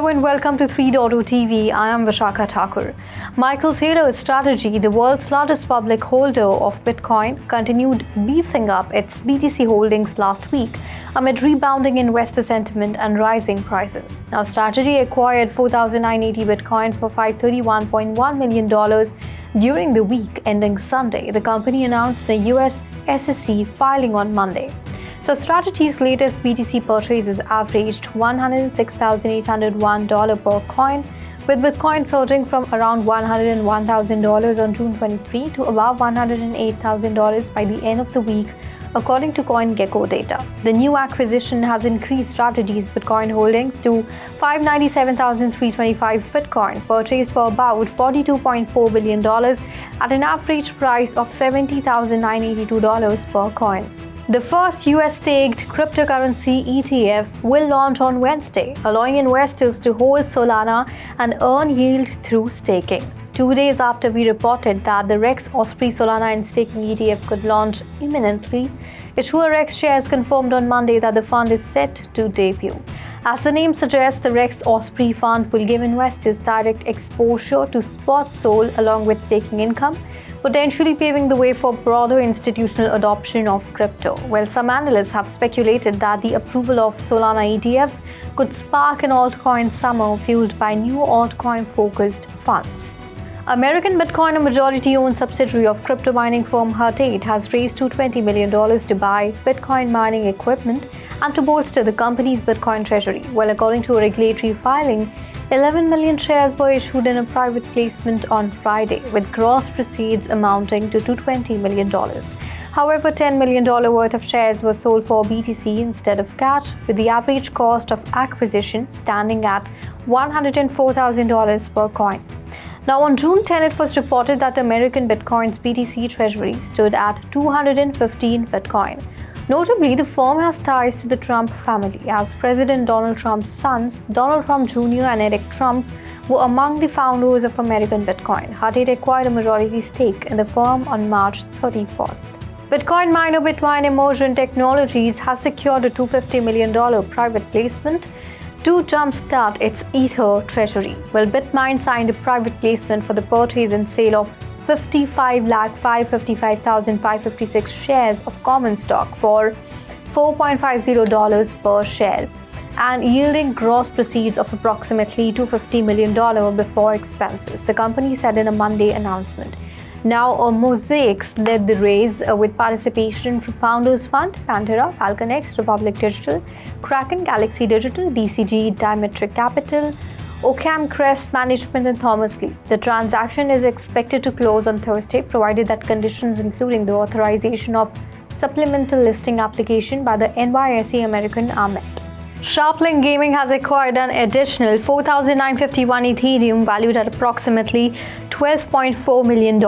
Hello and welcome to 3.0 TV. I am Vishakha Thakur. Michael Saylor's strategy, the world's largest public holder of Bitcoin, continued beefing up its BTC holdings last week amid rebounding investor sentiment and rising prices. Now, strategy acquired 4,980 Bitcoin for $531.1 million during the week ending Sunday. The company announced a US SEC filing on Monday. So, Strategy's latest BTC purchases averaged $106,801 per coin, with Bitcoin surging from around $101,000 on June 23 to above $108,000 by the end of the week, according to CoinGecko data. The new acquisition has increased Strategy's Bitcoin holdings to 597,325 Bitcoin, purchased for about $42.4 billion at an average price of $70,982 per coin. The first US-staked cryptocurrency ETF will launch on Wednesday, allowing investors to hold Solana and earn yield through staking. 2 days after we reported that the Rex Osprey Solana and staking ETF could launch imminently, issuer Rex shares confirmed on Monday that the fund is set to debut. As the name suggests, the Rex Osprey fund will give investors direct exposure to spot SOL along with staking income, potentially paving the way for broader institutional adoption of crypto. While some analysts have speculated that the approval of Solana ETFs could spark an altcoin summer fueled by new altcoin-focused funds. American Bitcoin, a majority-owned subsidiary of crypto mining firm Hut 8, has raised $220 million to buy Bitcoin mining equipment and to bolster the company's Bitcoin treasury. Well, according to a regulatory filing, 11 million shares were issued in a private placement on Friday, with gross proceeds amounting to $220 million. However, $10 million worth of shares were sold for BTC instead of cash, with the average cost of acquisition standing at $104,000 per coin. Now, on June 10, it was reported that American Bitcoin's BTC treasury stood at 215 Bitcoin. Notably, the firm has ties to the Trump family, as President Donald Trump's sons, Donald Trump Jr. and Eric Trump, were among the founders of American Bitcoin. Hut 8 acquired a majority stake in the firm on March 31st. Bitcoin miner BitMine Immersion Technologies has secured a $250 million private placement to jumpstart its Ether treasury. Well, BitMine signed a private placement for the purchase and sale of 55,555,556 shares of common stock for $4.50 per share and yielding gross proceeds of approximately $250 million before expenses, the company said in a Monday announcement. Now, Mosaics led the raise with participation from Founders Fund, Pantera, FalconX, Republic Digital, Kraken, Galaxy Digital, DCG, Diametric Capital, Occam Crest Management and Thomas Lee. The transaction is expected to close on Thursday, provided that conditions including the authorization of supplemental listing application by the NYSE American are met. SharpLink Gaming has acquired an additional 4,951 Ethereum valued at approximately $12.4 million.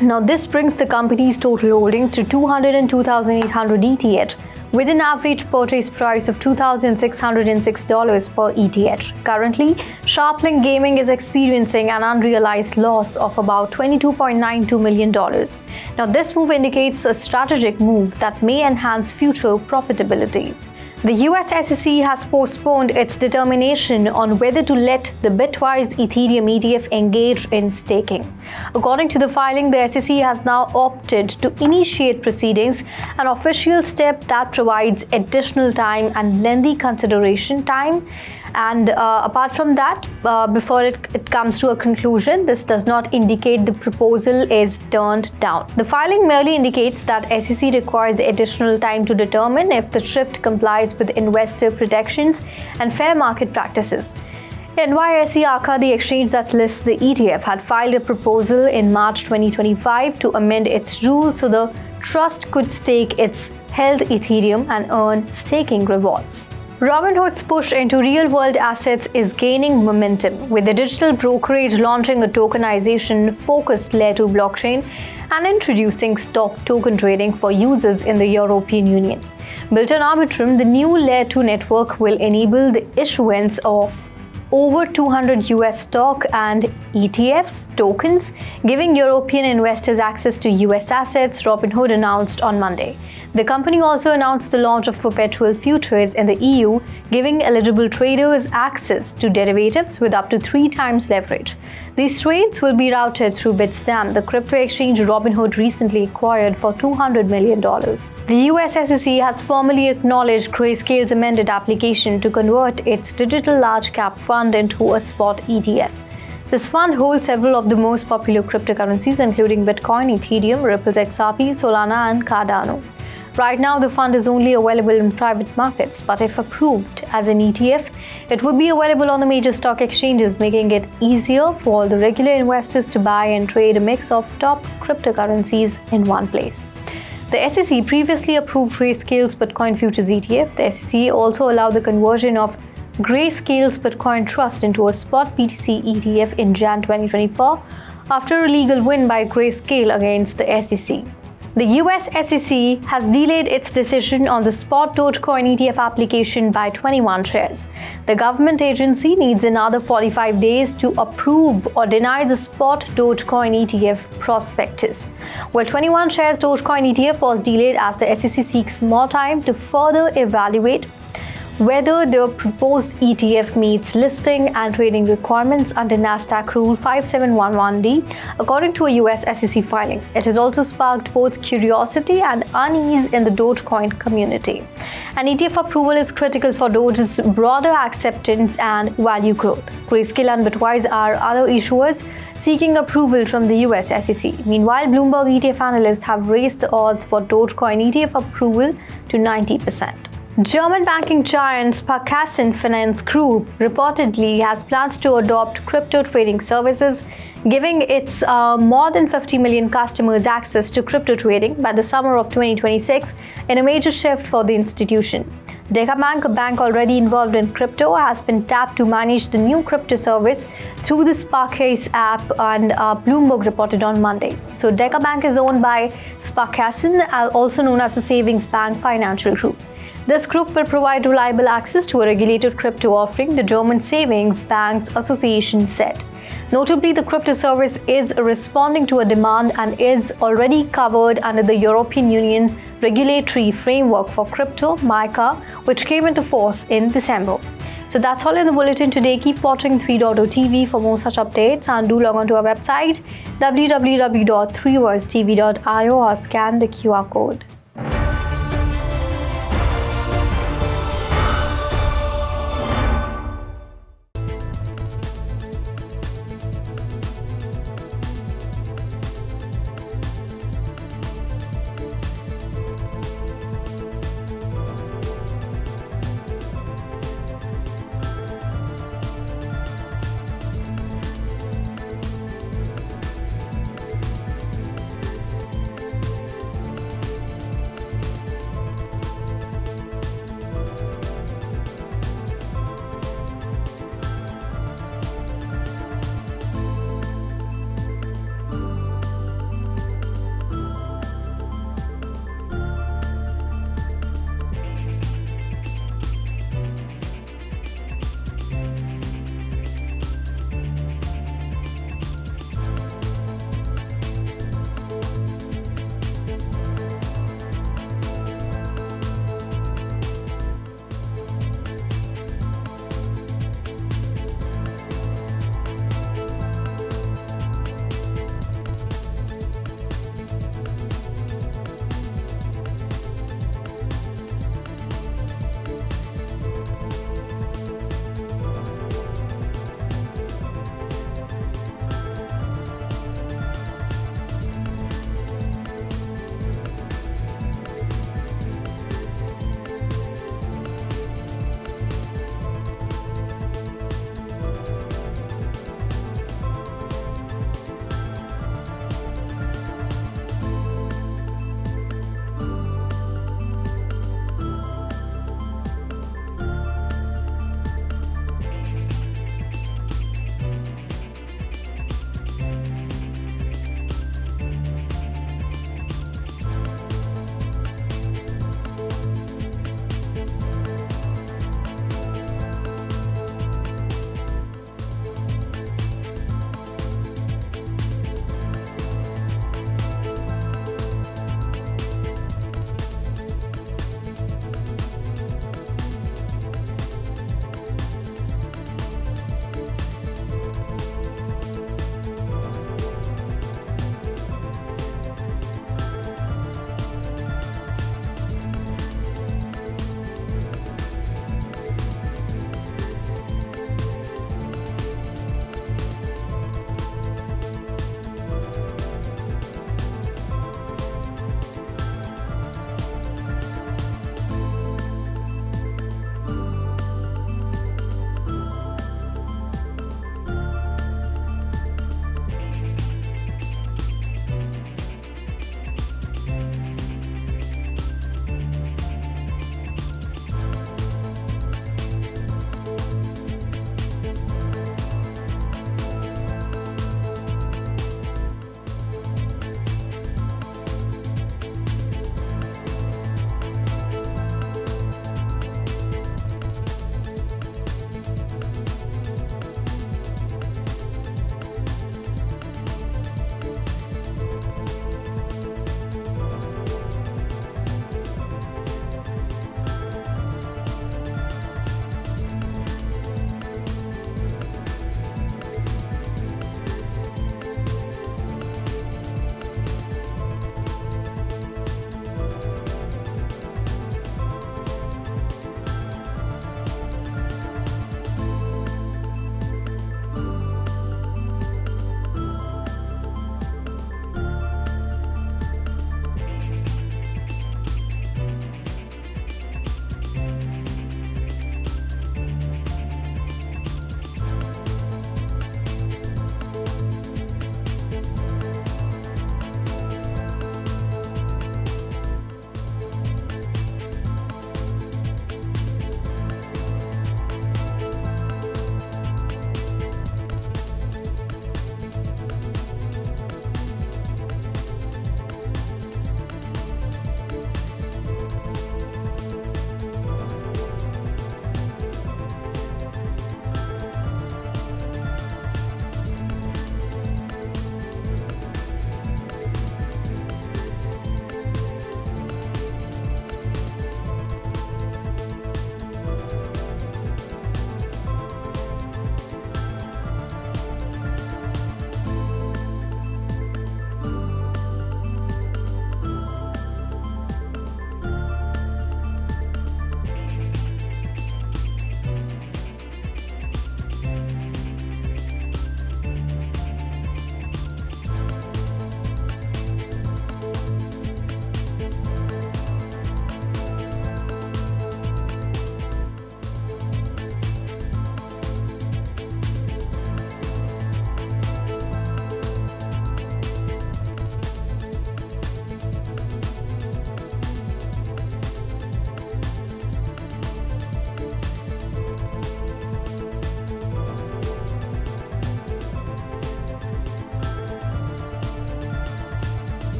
Now, this brings the company's total holdings to 202,800 ETH, with an average purchase price of $2,606 per ETH. Currently, SharpLink Gaming is experiencing an unrealized loss of about $22.92 million. Now, this move indicates a strategic move that may enhance future profitability. The US SEC has postponed its determination on whether to let the Bitwise Ethereum ETF engage in staking. According to the filing, the SEC has now opted to initiate proceedings, an official step that provides additional time and lengthy consideration time. And apart from that, before it comes to a conclusion, this does not indicate the proposal is turned down. The filing merely indicates that SEC requires additional time to determine if the shift complies with investor protections and fair market practices. NYSE ARCA, the exchange that lists the ETF, had filed a proposal in March 2025 to amend its rules so the trust could stake its held Ethereum and earn staking rewards. Robinhood's push into real-world assets is gaining momentum, with the digital brokerage launching a tokenization-focused Layer 2 blockchain and introducing stock token trading for users in the European Union. Built on Arbitrum, the new Layer 2 network will enable the issuance of over 200 US stock and ETFs tokens, giving European investors access to US assets, Robinhood announced on Monday. The company also announced the launch of perpetual futures in the EU, giving eligible traders access to derivatives with up to 3 times leverage. These trades will be routed through Bitstamp, the crypto exchange Robinhood recently acquired for $200 million. The US SEC has formally acknowledged Grayscale's amended application to convert its digital large-cap fund into a spot ETF. This fund holds several of the most popular cryptocurrencies, including Bitcoin, Ethereum, Ripple's XRP, Solana, and Cardano. Right now, the fund is only available in private markets, but if approved as an ETF, it would be available on the major stock exchanges, making it easier for all the regular investors to buy and trade a mix of top cryptocurrencies in one place. The SEC previously approved Grayscale's Bitcoin Futures ETF. The SEC also allowed the conversion of Grayscale's Bitcoin Trust into a spot BTC ETF in Jan 2024 after a legal win by Grayscale against the SEC. The US SEC has delayed its decision on the spot Dogecoin ETF application by 21 shares. The government agency needs another 45 days to approve or deny the spot Dogecoin ETF prospectus. While 21 shares Dogecoin ETF was delayed as the SEC seeks more time to further evaluate whether the proposed ETF meets listing and trading requirements under Nasdaq Rule 5711D, according to a US SEC filing. It has also sparked both curiosity and unease in the Dogecoin community. An ETF approval is critical for Doge's broader acceptance and value growth. Grayscale and Bitwise are other issuers seeking approval from the US SEC. Meanwhile, Bloomberg ETF analysts have raised the odds for Dogecoin ETF approval to 90%. German banking giant Sparkassen Finance Group reportedly has plans to adopt crypto trading services, giving its more than 50 million customers access to crypto trading by the summer of 2026 in a major shift for the institution. DekaBank, a bank already involved in crypto, has been tapped to manage the new crypto service through the Sparkasse app, and Bloomberg reported on Monday. So DekaBank is owned by Sparkassen, also known as the Savings Bank Financial Group. This group will provide reliable access to a regulated crypto offering, the German Savings Banks Association said. Notably, the crypto service is responding to a demand and is already covered under the European Union regulatory framework for crypto, MiCA, which came into force in December. So that's all in the bulletin today. Keep watching 3.0 TV for more such updates, and do log on to our website www.3versetv.io or scan the QR code.